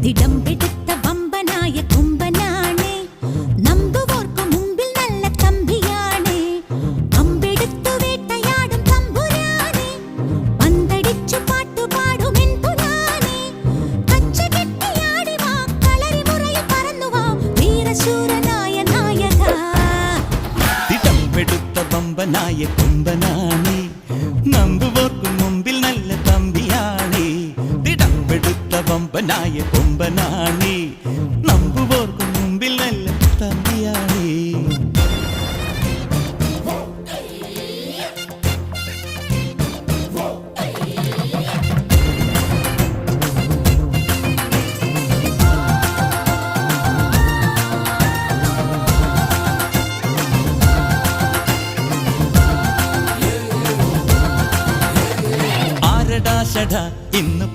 തിടമ്പെടുത്ത വമ്പനായ കൊമ്പനാണ്, നമ്പുവോർക്കു മുമ്പിൽ നല്ല തമ്പിയാണ്. അമ്പെടുത്തു വേട്ടയാടും തമ്പുരാനെ, പന്തടിച്ചു പാട്ടുപാടും എൻപുരാനെ. കച്ചകെട്ടിയാടി വാ, കളരി മുറയിൽ പറന്നു വാ, വീരശൂരനായ നായക. തിടമ്പെടുത്ത വമ്പനായ കൊമ്പനാണ്, നമ്പുവോർക്കു മുമ്പിൽ നല്ല തമ്പിയാണ്. തിടമ്പെടുത്ത വമ്പനായ കൊമ്പനാണ്, നമ്പുവോർക്കു മുമ്പിൽ നല്ല തമ്പിയാണ്. ആരടാ ഷടാ ഇന്ന്